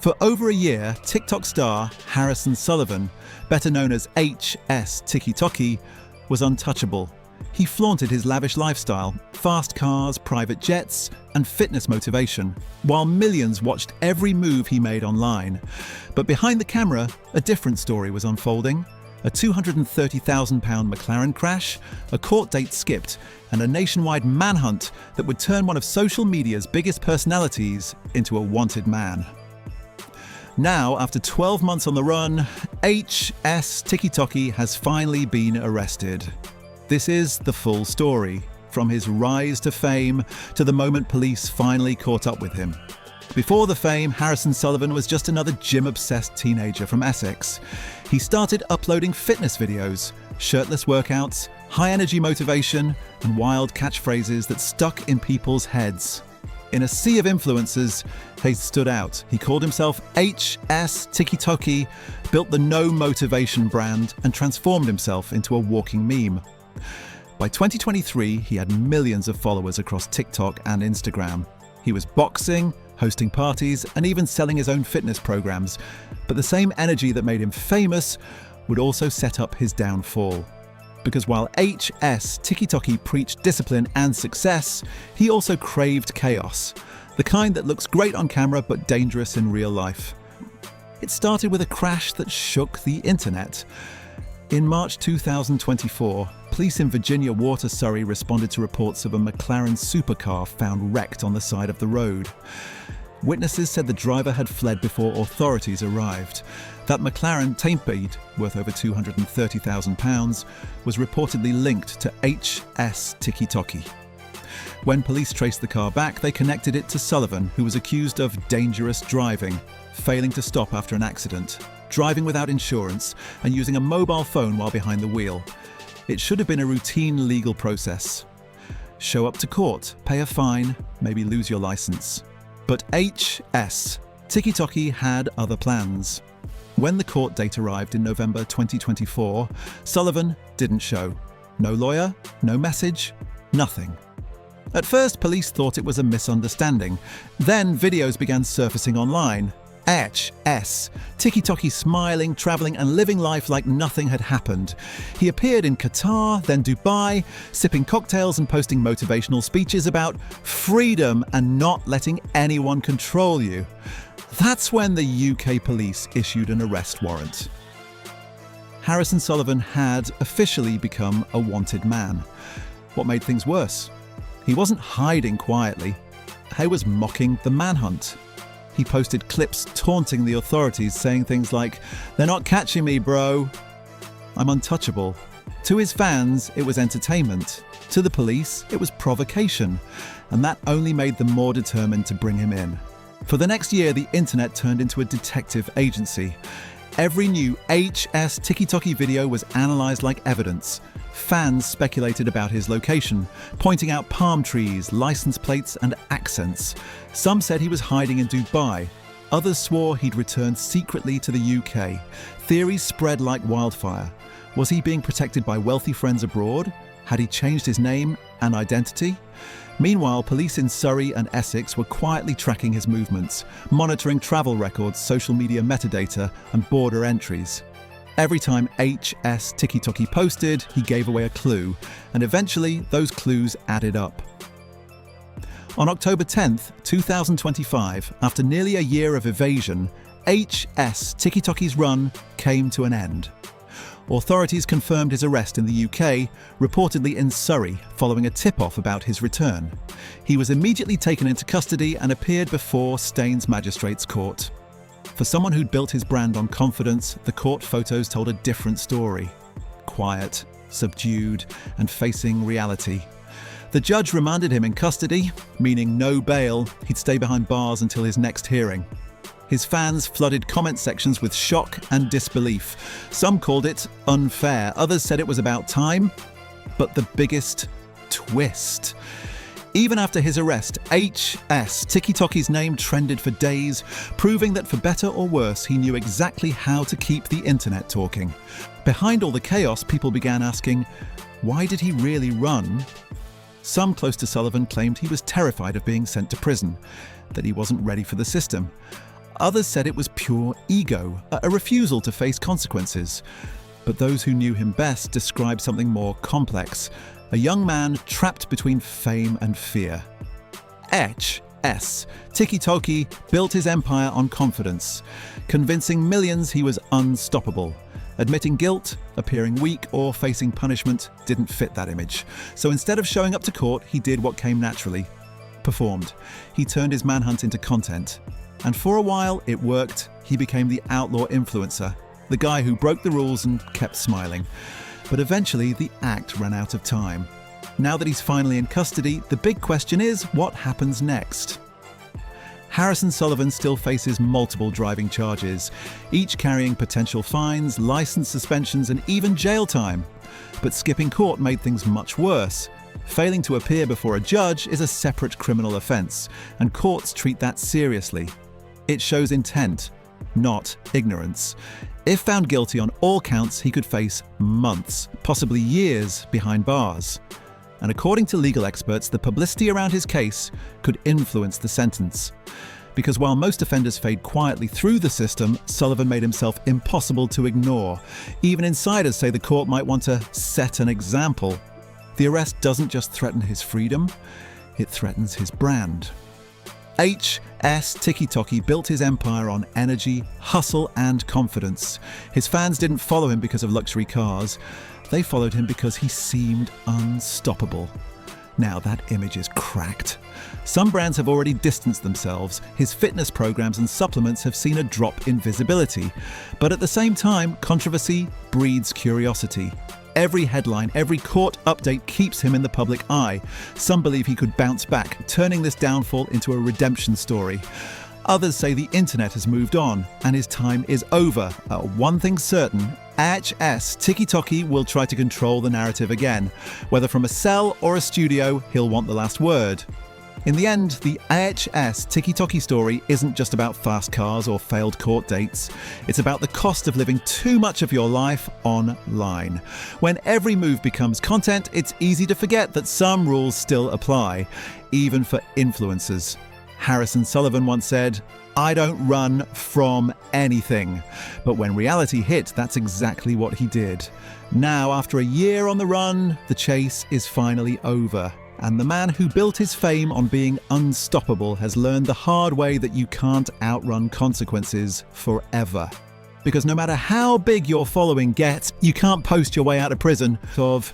For over a year, TikTok star Harrison Sullivan, better known as HSTikkyTokky, was untouchable. He flaunted his lavish lifestyle, fast cars, private jets, and fitness motivation, while millions watched every move he made online. But behind the camera, a different story was unfolding. A £230,000 McLaren crash, a court date skipped, and a nationwide manhunt that would turn one of social media's biggest personalities into a wanted man. Now, after 12 months on the run, HSTikkyTokky has finally been arrested. This is the full story, from his rise to fame to the moment police finally caught up with him. Before the fame, Harrison Sullivan was just another gym-obsessed teenager from Essex. He started uploading fitness videos, shirtless workouts, high-energy motivation, and wild catchphrases that stuck in people's heads. In a sea of influencers, he stood out. He called himself HSTikkyTokky, built the No Motivation brand, and transformed himself into a walking meme. By 2023, he had millions of followers across TikTok and Instagram. He was boxing, hosting parties, and even selling his own fitness programs. But the same energy that made him famous would also set up his downfall. Because while HSTikkyTokky preached discipline and success, he also craved chaos. The kind that looks great on camera but dangerous in real life. It started with a crash that shook the internet. In March 2024, police in Virginia Water, Surrey responded to reports of a McLaren supercar found wrecked on the side of the road. Witnesses said the driver had fled before authorities arrived. That McLaren tailgate, worth over £230,000, was reportedly linked to HSTikkyTokky. When police traced the car back, they connected it to Sullivan, who was accused of dangerous driving, failing to stop after an accident, driving without insurance, and using a mobile phone while behind the wheel. It should have been a routine legal process. Show up to court, pay a fine, maybe lose your license. But HSTikkyTokky had other plans. When the court date arrived in November 2024, Sullivan didn't show. No lawyer, no message, nothing. At first, police thought it was a misunderstanding. Then videos began surfacing online. HSTikkyTokky smiling, traveling, and living life like nothing had happened. He appeared in Qatar, then Dubai, sipping cocktails and posting motivational speeches about freedom and not letting anyone control you. That's when the UK police issued an arrest warrant. Harrison Sullivan had officially become a wanted man. What made things worse? He wasn't hiding quietly. He was mocking the manhunt. He posted clips taunting the authorities, saying things like, "They're not catching me, bro. I'm untouchable." To his fans, it was entertainment. To the police, it was provocation. And that only made them more determined to bring him in. For the next year, the internet turned into a detective agency. Every new HSTikkyTokky video was analysed like evidence. Fans speculated about his location, pointing out palm trees, license plates, and accents. Some said he was hiding in Dubai. Others swore he'd returned secretly to the UK. Theories spread like wildfire. Was he being protected by wealthy friends abroad? Had he changed his name and identity? Meanwhile, police in Surrey and Essex were quietly tracking his movements, monitoring travel records, social media metadata, and border entries. Every time HSTikkyTokky posted, he gave away a clue, and eventually those clues added up. On October 10th, 2025, after nearly a year of evasion, HSTikkyTokky's run came to an end. Authorities confirmed his arrest in the UK, reportedly in Surrey, following a tip-off about his return. He was immediately taken into custody and appeared before Staines Magistrates Court. For someone who'd built his brand on confidence, the court photos told a different story. Quiet, subdued, and facing reality. The judge remanded him in custody, meaning no bail. He'd stay behind bars until his next hearing. His fans flooded comment sections with shock and disbelief. Some called it unfair, others said it was about time. But the biggest twist. Even after his arrest, HSTikkyTokky's name trended for days, proving that for better or worse, he knew exactly how to keep the internet talking. Behind all the chaos, people began asking, why did he really run? Some close to Sullivan claimed he was terrified of being sent to prison, that he wasn't ready for the system. Others said it was pure ego, a refusal to face consequences. But those who knew him best described something more complex, a young man trapped between fame and fear. Aitch, TikkyTokky, built his empire on confidence, convincing millions he was unstoppable. Admitting guilt, appearing weak, or facing punishment didn't fit that image. So instead of showing up to court, he did what came naturally. Performed. He turned his manhunt into content. And for a while, it worked. He became the outlaw influencer, the guy who broke the rules and kept smiling. But eventually, the act ran out of time. Now that he's finally in custody, the big question is, what happens next? Harrison Sullivan still faces multiple driving charges, each carrying potential fines, license suspensions, and even jail time. But skipping court made things much worse. Failing to appear before a judge is a separate criminal offence, and courts treat that seriously. It shows intent, not ignorance. If found guilty on all counts, he could face months, possibly years, behind bars. And according to legal experts, the publicity around his case could influence the sentence. Because while most offenders fade quietly through the system, Sullivan made himself impossible to ignore. Even insiders say the court might want to set an example. The arrest doesn't just threaten his freedom, it threatens his brand. HSTikkyTokky built his empire on energy, hustle, and confidence. His fans didn't follow him because of luxury cars. They followed him because he seemed unstoppable. Now that image is cracked. Some brands have already distanced themselves. His fitness programs and supplements have seen a drop in visibility. But at the same time, controversy breeds curiosity. Every headline, every court update keeps him in the public eye. Some believe he could bounce back, turning this downfall into a redemption story. Others say the internet has moved on and his time is over. One thing's certain, HSTikkyTokky will try to control the narrative again. Whether from a cell or a studio, he'll want the last word. In the end, the HSTikkyTokky story isn't just about fast cars or failed court dates. It's about the cost of living too much of your life online. When every move becomes content, it's easy to forget that some rules still apply, even for influencers. Harrison Sullivan once said, "I don't run from anything." But when reality hit, that's exactly what he did. Now, after a year on the run, the chase is finally over. And the man who built his fame on being unstoppable has learned the hard way that you can't outrun consequences forever. Because no matter how big your following gets, you can't post your way out of prison of